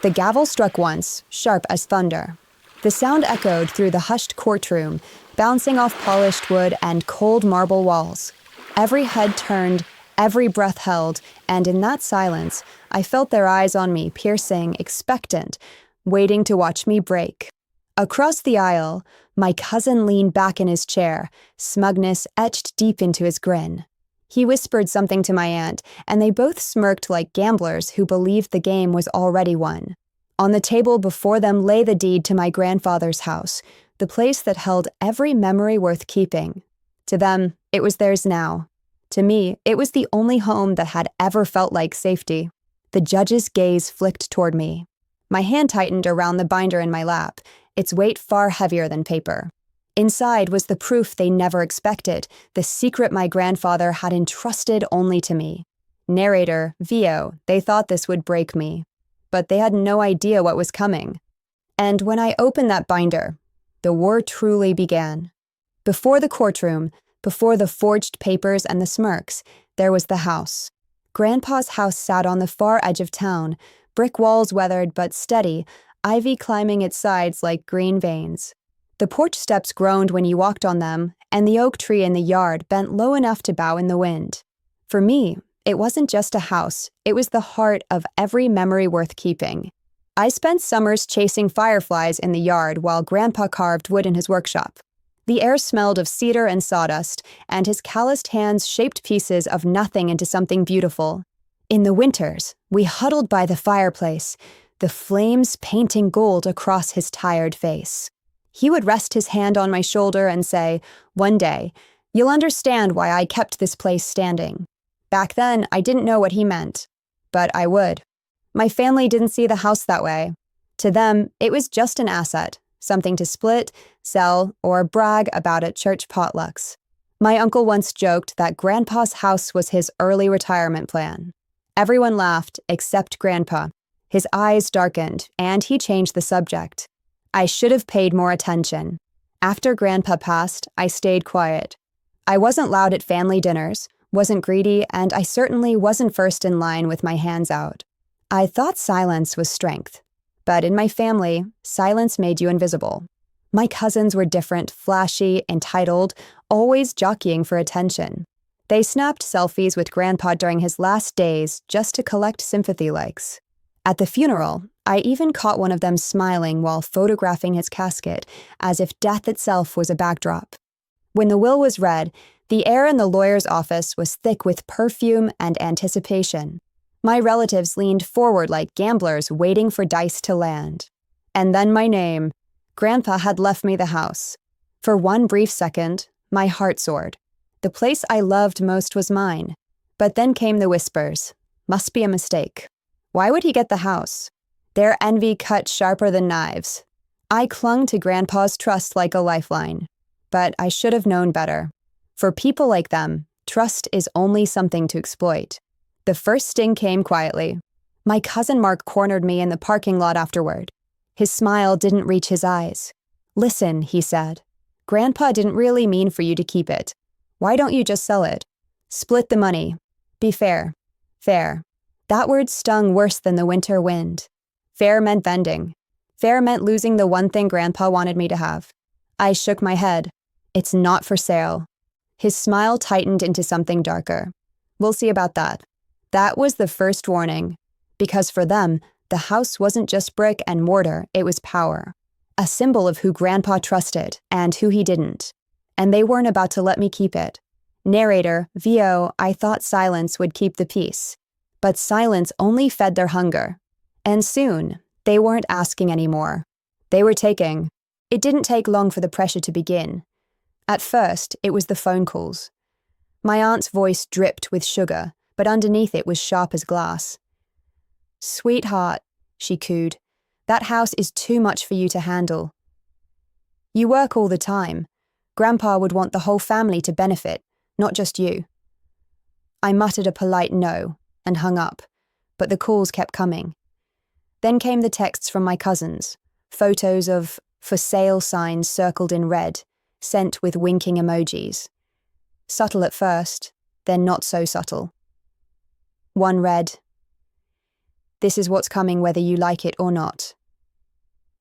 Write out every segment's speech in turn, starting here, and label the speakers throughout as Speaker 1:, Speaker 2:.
Speaker 1: The gavel struck once, sharp as thunder. The sound echoed through the hushed courtroom, bouncing off polished wood and cold marble walls. Every head turned, every breath held, and in that silence, I felt their eyes on me, piercing, expectant, waiting to watch me break. Across the aisle, my cousin leaned back in his chair, smugness etched deep into his grin. He whispered something to my aunt, and they both smirked like gamblers who believed the game was already won. On the table before them lay the deed to my grandfather's house, the place that held every memory worth keeping. To them, it was theirs now. To me, it was the only home that had ever felt like safety. The judge's gaze flicked toward me. My hand tightened around the binder in my lap, its weight far heavier than paper. Inside was the proof they never expected, the secret my grandfather had entrusted only to me. Narrator, Vio, they thought this would break me. But they had no idea what was coming. And when I opened that binder, the war truly began. Before the courtroom, before the forged papers and the smirks, there was the house. Grandpa's house sat on the far edge of town, brick walls weathered but steady, ivy climbing its sides like green veins. The porch steps groaned when you walked on them, and the oak tree in the yard bent low enough to bow in the wind. For me, it wasn't just a house, it was the heart of every memory worth keeping. I spent summers chasing fireflies in the yard while Grandpa carved wood in his workshop. The air smelled of cedar and sawdust, and his calloused hands shaped pieces of nothing into something beautiful. In the winters, we huddled by the fireplace, the flames painting gold across his tired face. He would rest his hand on my shoulder and say, "One day, you'll understand why I kept this place standing." Back then, I didn't know what he meant, but I would. My family didn't see the house that way. To them, it was just an asset, something to split, sell, or brag about at church potlucks. My uncle once joked that Grandpa's house was his early retirement plan. Everyone laughed, except Grandpa. His eyes darkened, and he changed the subject. I should have paid more attention. After Grandpa passed, I stayed quiet. I wasn't loud at family dinners, wasn't greedy, and I certainly wasn't first in line with my hands out. I thought silence was strength. But in my family, silence made you invisible. My cousins were different, flashy, entitled, always jockeying for attention. They snapped selfies with Grandpa during his last days just to collect sympathy likes. At the funeral, I even caught one of them smiling while photographing his casket, as if death itself was a backdrop. When the will was read, the air in the lawyer's office was thick with perfume and anticipation. My relatives leaned forward like gamblers waiting for dice to land. And then my name. Grandpa had left me the house. For one brief second, my heart soared. The place I loved most was mine. But then came the whispers. Must be a mistake. Why would he get the house? Their envy cut sharper than knives. I clung to Grandpa's trust like a lifeline. But I should have known better. For people like them, trust is only something to exploit. The first sting came quietly. My cousin Mark cornered me in the parking lot afterward. His smile didn't reach his eyes. "Listen," he said. "Grandpa didn't really mean for you to keep it. Why don't you just sell it? Split the money. Be fair." Fair. That word stung worse than the winter wind. Fair meant vending. Fair meant losing the one thing Grandpa wanted me to have. I shook my head. "It's not for sale." His smile tightened into something darker. "We'll see about that." That was the first warning. Because for them, the house wasn't just brick and mortar, it was power. A symbol of who Grandpa trusted and who he didn't. And they weren't about to let me keep it. Narrator, Vio, I thought silence would keep the peace. But silence only fed their hunger. And soon, they weren't asking anymore. They were taking. It didn't take long for the pressure to begin. At first, it was the phone calls. My aunt's voice dripped with sugar, but underneath it was sharp as glass. "Sweetheart," she cooed, "that house is too much for you to handle. You work all the time. Grandpa would want the whole family to benefit, not just you." I muttered a polite no and hung up, but the calls kept coming. Then came the texts from my cousins, photos of "for sale" signs circled in red, sent with winking emojis. Subtle at first, then not so subtle. One read, This is what's coming whether you like it or not.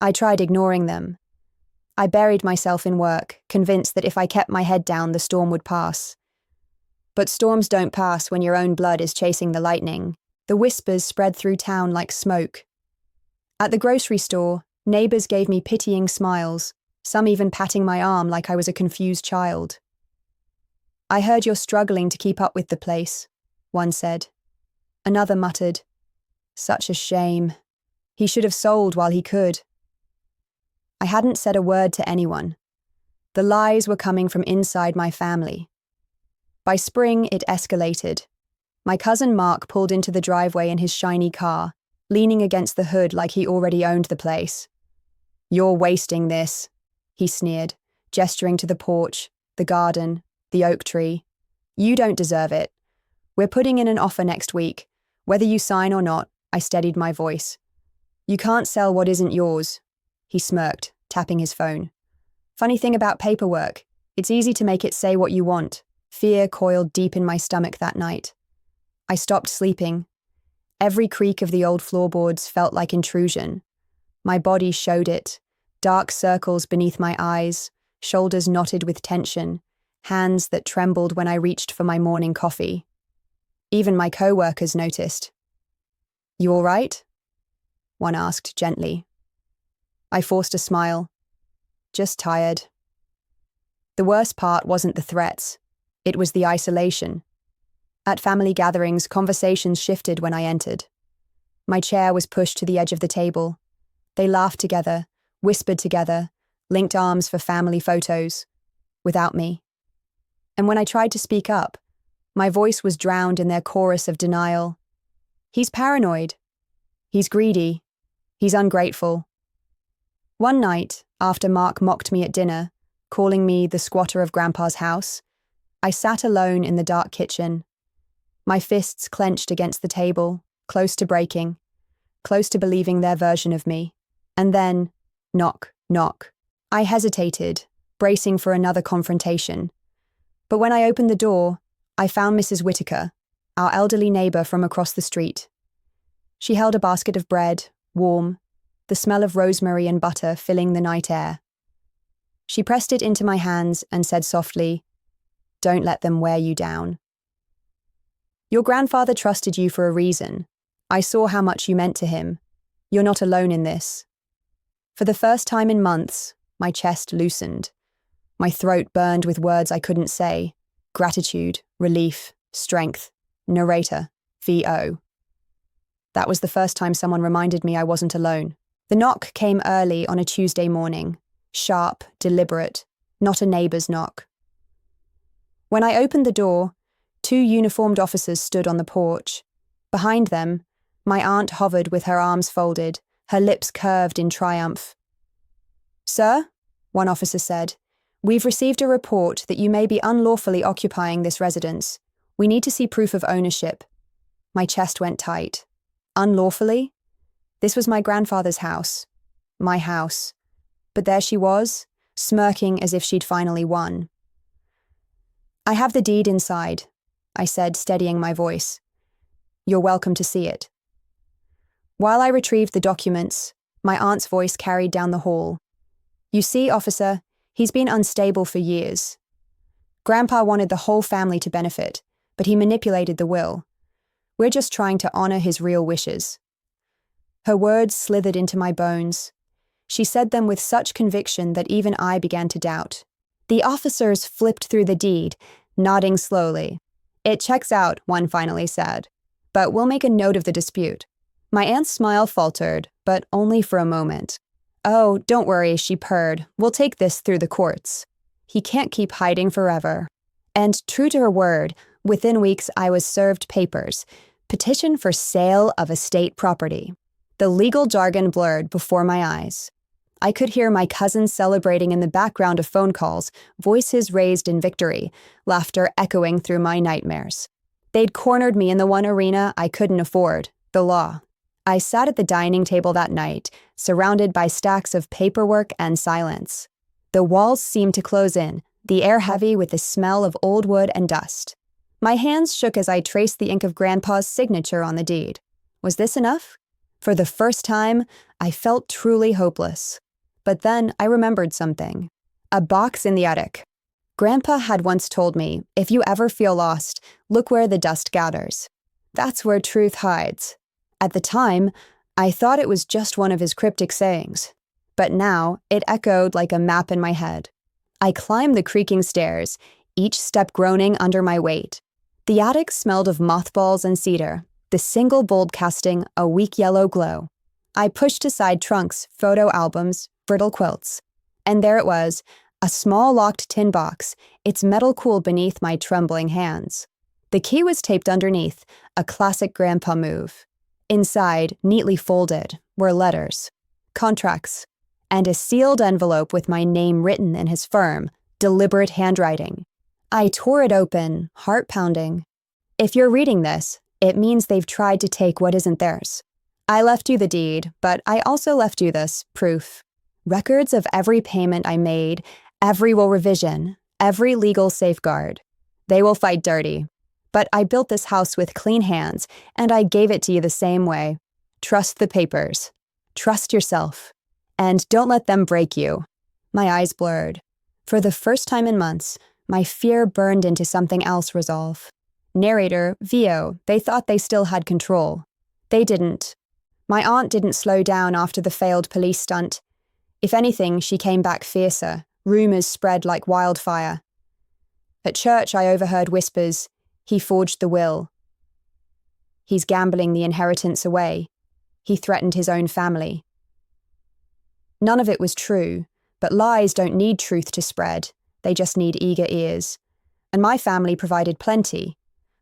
Speaker 1: I tried ignoring them. I buried myself in work, convinced that if I kept my head down, the storm would pass. But storms don't pass when your own blood is chasing the lightning. The whispers spread through town like smoke. At the grocery store, neighbors gave me pitying smiles, some even patting my arm like I was a confused child. "I heard you're struggling to keep up with the place," one said. Another muttered, "Such a shame. He should have sold while he could." I hadn't said a word to anyone. The lies were coming from inside my family. By spring, it escalated. My cousin Mark pulled into the driveway in his shiny car, leaning against the hood like he already owned the place. "You're wasting this," he sneered, gesturing to the porch, the garden, the oak tree. "You don't deserve it. We're putting in an offer next week. Whether you sign or not," I steadied my voice. "You can't sell what isn't yours." He smirked, tapping his phone. "Funny thing about paperwork, it's easy to make it say what you want." Fear coiled deep in my stomach that night. I stopped sleeping. Every creak of the old floorboards felt like intrusion. My body showed it, dark circles beneath my eyes, shoulders knotted with tension, hands that trembled when I reached for my morning coffee. Even my co-workers noticed. "You all right?" one asked gently. I forced a smile. "Just tired." The worst part wasn't the threats. It was the isolation. At family gatherings, conversations shifted when I entered. My chair was pushed to the edge of the table. They laughed together, whispered together, linked arms for family photos, without me. And when I tried to speak up, my voice was drowned in their chorus of denial. "He's paranoid. He's greedy. He's ungrateful." One night, after Mark mocked me at dinner, calling me the squatter of Grandpa's house, I sat alone in the dark kitchen. My fists clenched against the table, close to breaking, close to believing their version of me. And then, knock, knock. I hesitated, bracing for another confrontation. But when I opened the door, I found Mrs. Whitaker, our elderly neighbor from across the street. She held a basket of bread, warm, the smell of rosemary and butter filling the night air. She pressed it into my hands and said softly, "Don't let them wear you down. Your grandfather trusted you for a reason. I saw how much you meant to him. You're not alone in this." For the first time in months, my chest loosened. My throat burned with words I couldn't say. Gratitude, relief, strength, narrator, VO. That was the first time someone reminded me I wasn't alone. The knock came early on a Tuesday morning. Sharp, deliberate, not a neighbor's knock. When I opened the door, 2 uniformed officers stood on the porch. Behind them, my aunt hovered with her arms folded, her lips curved in triumph. "Sir," one officer said, "we've received a report that you may be unlawfully occupying this residence. We need to see proof of ownership." My chest went tight. Unlawfully? This was my grandfather's house. My house. But there she was, smirking as if she'd finally won. "I have the deed inside," I said, steadying my voice. "You're welcome to see it." While I retrieved the documents, my aunt's voice carried down the hall. "You see, officer, he's been unstable for years. Grandpa wanted the whole family to benefit, but he manipulated the will. We're just trying to honor his real wishes." Her words slithered into my bones. She said them with such conviction that even I began to doubt. The officers flipped through the deed, nodding slowly. "It checks out," one finally said. "But we'll make a note of the dispute." My aunt's smile faltered, but only for a moment. "Oh, don't worry," she purred. "We'll take this through the courts. He can't keep hiding forever." And true to her word, within weeks I was served papers. Petition for sale of estate property. The legal jargon blurred before my eyes. I could hear my cousins celebrating in the background of phone calls, voices raised in victory, laughter echoing through my nightmares. They'd cornered me in the one arena I couldn't afford, the law. I sat at the dining table that night, surrounded by stacks of paperwork and silence. The walls seemed to close in, the air heavy with the smell of old wood and dust. My hands shook as I traced the ink of Grandpa's signature on the deed. Was this enough? For the first time, I felt truly hopeless. But then I remembered something. A box in the attic. Grandpa had once told me, if you ever feel lost, look where the dust gathers. That's where truth hides. At the time, I thought it was just one of his cryptic sayings. But now, it echoed like a map in my head. I climbed the creaking stairs, each step groaning under my weight. The attic smelled of mothballs and cedar, the single bulb casting a weak yellow glow. I pushed aside trunks, photo albums, brittle quilts. And there it was, a small locked tin box, its metal cooled beneath my trembling hands. The key was taped underneath, a classic grandpa move. Inside, neatly folded, were letters, contracts, and a sealed envelope with my name written in his firm, deliberate handwriting. I tore it open, heart pounding. If you're reading this, it means they've tried to take what isn't theirs. I left you the deed, but I also left you this proof. Records of every payment I made, every will revision, every legal safeguard. They will fight dirty. But I built this house with clean hands, and I gave it to you the same way. Trust the papers. Trust yourself. And don't let them break you. My eyes blurred. For the first time in months, my fear burned into something else resolve. Narrator, Vio, they thought they still had control. They didn't. My aunt didn't slow down after the failed police stunt. If anything, she came back fiercer. Rumors spread like wildfire. At church, I overheard whispers. He forged the will. He's gambling the inheritance away. He threatened his own family. None of it was true, but lies don't need truth to spread. They just need eager ears. And my family provided plenty.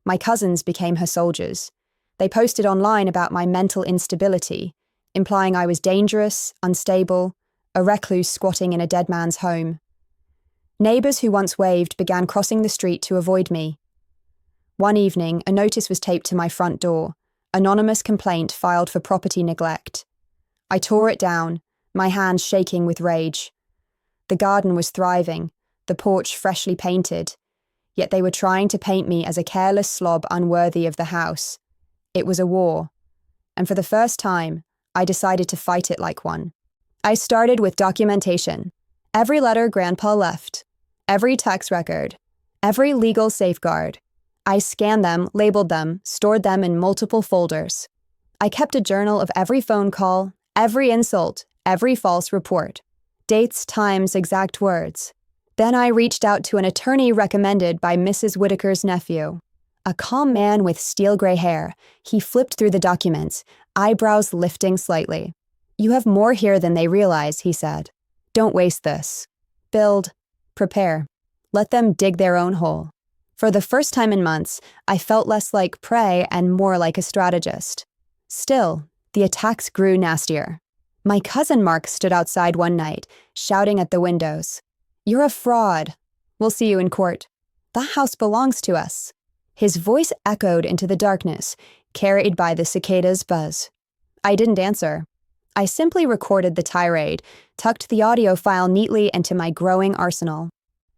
Speaker 1: My cousins became her soldiers. They posted online about my mental instability, implying I was dangerous, unstable, a recluse squatting in a dead man's home. Neighbors who once waved began crossing the street to avoid me. One evening, a notice was taped to my front door, anonymous complaint filed for property neglect. I tore it down, my hands shaking with rage. The garden was thriving, the porch freshly painted, yet they were trying to paint me as a careless slob unworthy of the house. It was a war, and for the first time, I decided to fight it like one. I started with documentation. Every letter Grandpa left, every tax record, every legal safeguard. I scanned them, labeled them, stored them in multiple folders. I kept a journal of every phone call, every insult, every false report. Dates, times, exact words. Then I reached out to an attorney recommended by Mrs. Whitaker's nephew. A calm man with steel gray hair, he flipped through the documents, eyebrows lifting slightly. You have more here than they realize, he said. Don't waste this. Build. Prepare. Let them dig their own hole. For the first time in months, I felt less like prey and more like a strategist. Still, the attacks grew nastier. My cousin Mark stood outside one night, shouting at the windows. You're a fraud. We'll see you in court. That house belongs to us. His voice echoed into the darkness, carried by the cicadas' buzz. I didn't answer. I simply recorded the tirade, tucked the audio file neatly into my growing arsenal.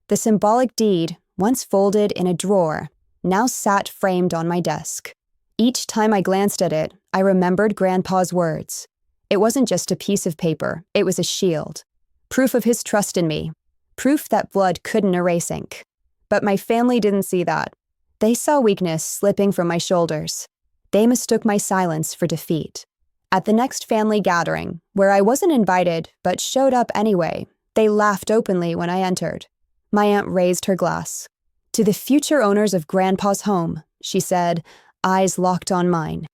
Speaker 1: The symbolic deed, once folded in a drawer, now sat framed on my desk. Each time I glanced at it, I remembered Grandpa's words. It wasn't just a piece of paper, it was a shield. Proof of his trust in me. Proof that blood couldn't erase ink. But my family didn't see that. They saw weakness slipping from my shoulders. They mistook my silence for defeat. At the next family gathering, where I wasn't invited but showed up anyway, they laughed openly when I entered. My aunt raised her glass. To the future owners of Grandpa's home, she said, eyes locked on mine.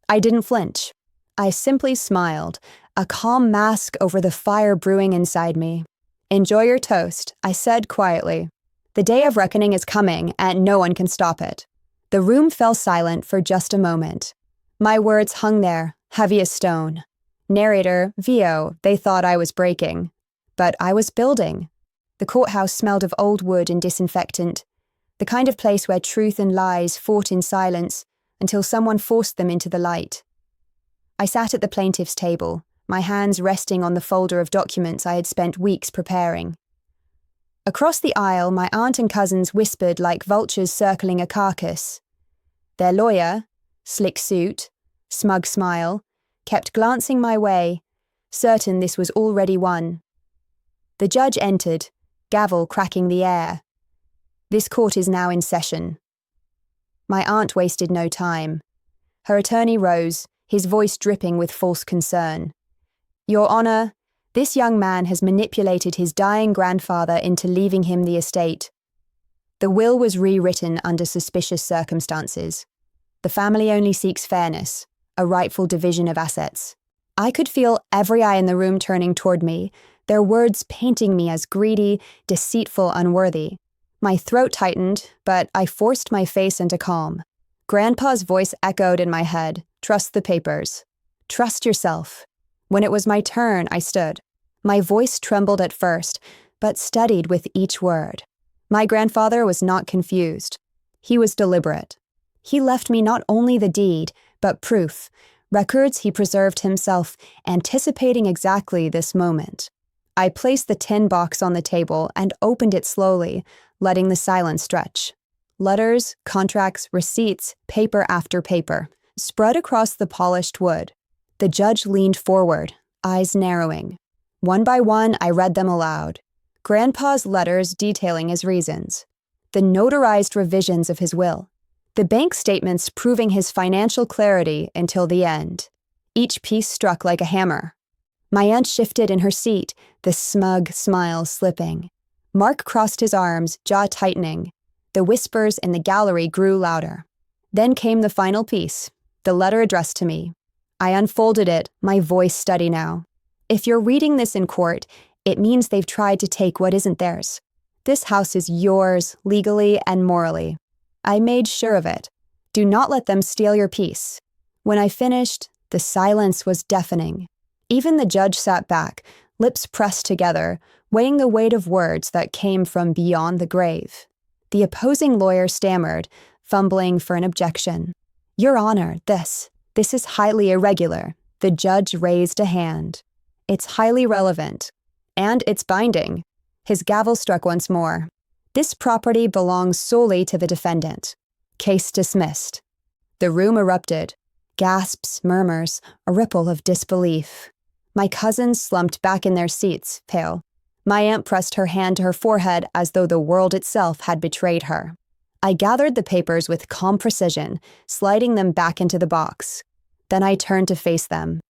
Speaker 1: I didn't flinch. I simply smiled, a calm mask over the fire brewing inside me. Enjoy your toast, I said quietly. The day of reckoning is coming, and no one can stop it. The room fell silent for just a moment. My words hung there, heavy as stone. Narrator, Vio, they thought I was breaking. But I was building. The courthouse smelled of old wood and disinfectant, the kind of place where truth and lies fought in silence until someone forced them into the light. I sat at the plaintiff's table, my hands resting on the folder of documents I had spent weeks preparing. Across the aisle, my aunt and cousins whispered like vultures circling a carcass. Their lawyer, slick suit, smug smile, kept glancing my way, certain this was already won. The judge entered, gavel cracking the air. This court is now in session. My aunt wasted no time. Her attorney rose, his voice dripping with false concern. Your Honor, this young man has manipulated his dying grandfather into leaving him the estate. The will was rewritten under suspicious circumstances. The family only seeks fairness, a rightful division of assets. I could feel every eye in the room turning toward me, their words painting me as greedy, deceitful, unworthy. My throat tightened, but I forced my face into calm. Grandpa's voice echoed in my head. Trust the papers. Trust yourself. When it was my turn, I stood. My voice trembled at first, but steadied with each word. My grandfather was not confused. He was deliberate. He left me not only the deed, but proof, records he preserved himself, anticipating exactly this moment. I placed the tin box on the table and opened it slowly, letting the silence stretch. Letters, contracts, receipts, paper after paper, spread across the polished wood. The judge leaned forward, eyes narrowing. One by one, I read them aloud. Grandpa's letters detailing his reasons. The notarized revisions of his will. The bank statements proving his financial clarity until the end. Each piece struck like a hammer. My aunt shifted in her seat, the smug smile slipping. Mark crossed his arms, jaw tightening. The whispers in the gallery grew louder. Then came the final piece, the letter addressed to me. I unfolded it, my voice steady now. If you're reading this in court, it means they've tried to take what isn't theirs. This house is yours, legally and morally. I made sure of it. Do not let them steal your peace. When I finished, the silence was deafening. Even the judge sat back, lips pressed together, weighing the weight of words that came from beyond the grave. The opposing lawyer stammered, fumbling for an objection. Your Honor, this is highly irregular. The judge raised a hand. It's highly relevant. And it's binding. His gavel struck once more. This property belongs solely to the defendant. Case dismissed. The room erupted. Gasps, murmurs, a ripple of disbelief. My cousins slumped back in their seats, pale. My aunt pressed her hand to her forehead as though the world itself had betrayed her. I gathered the papers with calm precision, sliding them back into the box. Then I turned to face them.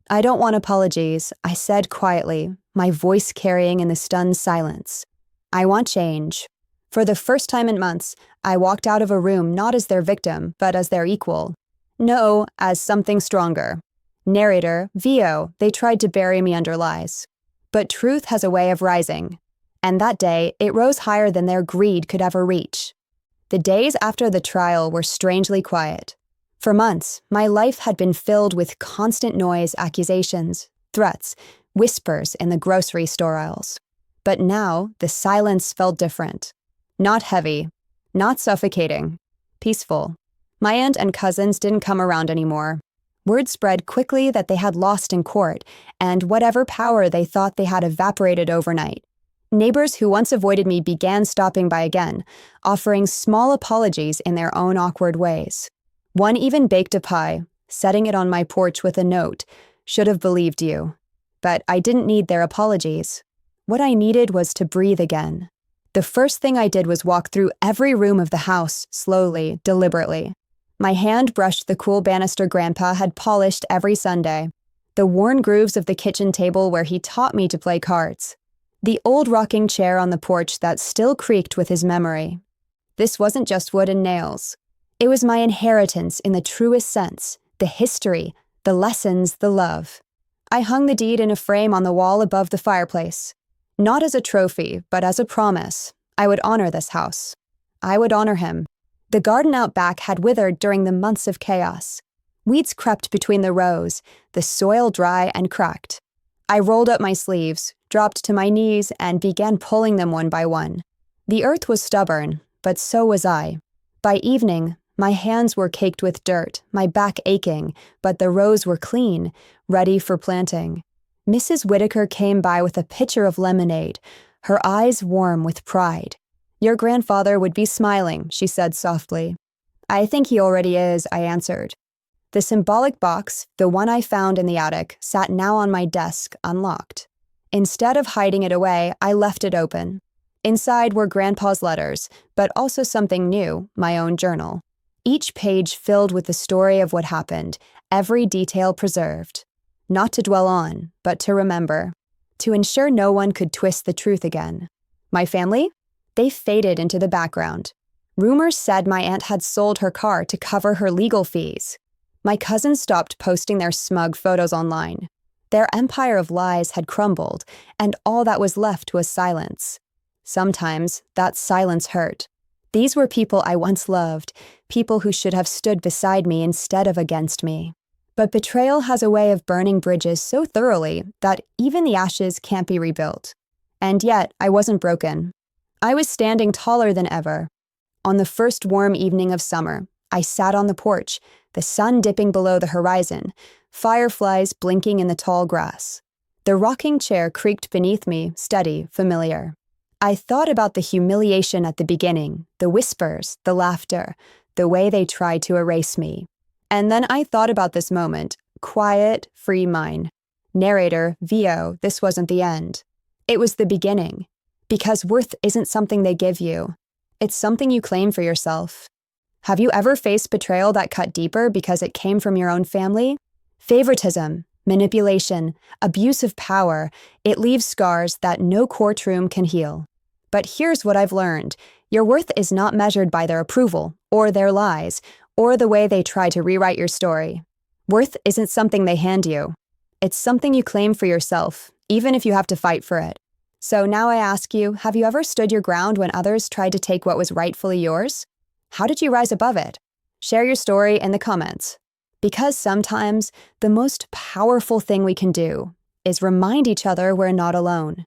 Speaker 1: I don't want apologies, I said quietly, my voice carrying in the stunned silence. I want change. For the first time in months, I walked out of a room not as their victim, but as their equal. No, as something stronger. Narrator, VO, they tried to bury me under lies. But truth has a way of rising. And that day, it rose higher than their greed could ever reach. The days after the trial were strangely quiet. For months, my life had been filled with constant noise, accusations, threats, whispers in the grocery store aisles. But now, the silence felt different. Not heavy, not suffocating, peaceful. My aunt and cousins didn't come around anymore. Word spread quickly that they had lost in court, and whatever power they thought they had evaporated overnight. Neighbors who once avoided me began stopping by again, offering small apologies in their own awkward ways. One even baked a pie, setting it on my porch with a note, "Should have believed you." But I didn't need their apologies. What I needed was to breathe again. The first thing I did was walk through every room of the house, slowly, deliberately. My hand brushed the cool banister Grandpa had polished every Sunday, the worn grooves of the kitchen table where he taught me to play cards, the old rocking chair on the porch that still creaked with his memory. This wasn't just wood and nails. It was my inheritance in the truest sense, the history, the lessons, the love. I hung the deed in a frame on the wall above the fireplace. Not as a trophy, but as a promise. I would honor this house. I would honor him. The garden out back had withered during the months of chaos. Weeds crept between the rows, the soil dry and cracked. I rolled up my sleeves, dropped to my knees, and began pulling them one by one. The earth was stubborn, but so was I. By evening, my hands were caked with dirt, my back aching, but the rows were clean, ready for planting. Mrs. Whitaker came by with a pitcher of lemonade, her eyes warm with pride. Your grandfather would be smiling, she said softly. I think he already is, I answered. The symbolic box, the one I found in the attic, sat now on my desk, unlocked. Instead of hiding it away, I left it open. Inside were Grandpa's letters, but also something new, my own journal. Each page filled with the story of what happened, every detail preserved. Not to dwell on, but to remember. To ensure no one could twist the truth again. My family? They faded into the background. Rumors said my aunt had sold her car to cover her legal fees. My cousins stopped posting their smug photos online. Their empire of lies had crumbled, and all that was left was silence. Sometimes that silence hurt. These were people I once loved, people who should have stood beside me instead of against me. But betrayal has a way of burning bridges so thoroughly that even the ashes can't be rebuilt. And yet, I wasn't broken. I was standing taller than ever. On the first warm evening of summer, I sat on the porch, the sun dipping below the horizon, fireflies blinking in the tall grass. The rocking chair creaked beneath me, steady, familiar. I thought about the humiliation at the beginning, the whispers, the laughter, the way they tried to erase me. And then I thought about this moment, quiet, free mine. Narrator, VO, this wasn't the end. It was the beginning. Because worth isn't something they give you. It's something you claim for yourself. Have you ever faced betrayal that cut deeper because it came from your own family? Favoritism, manipulation, abuse of power, it leaves scars that no courtroom can heal. But here's what I've learned. Your worth is not measured by their approval, or their lies, or the way they try to rewrite your story. Worth isn't something they hand you. It's something you claim for yourself, even if you have to fight for it. So now I ask you, have you ever stood your ground when others tried to take what was rightfully yours? How did you rise above it? Share your story in the comments. Because sometimes the most powerful thing we can do is remind each other we're not alone.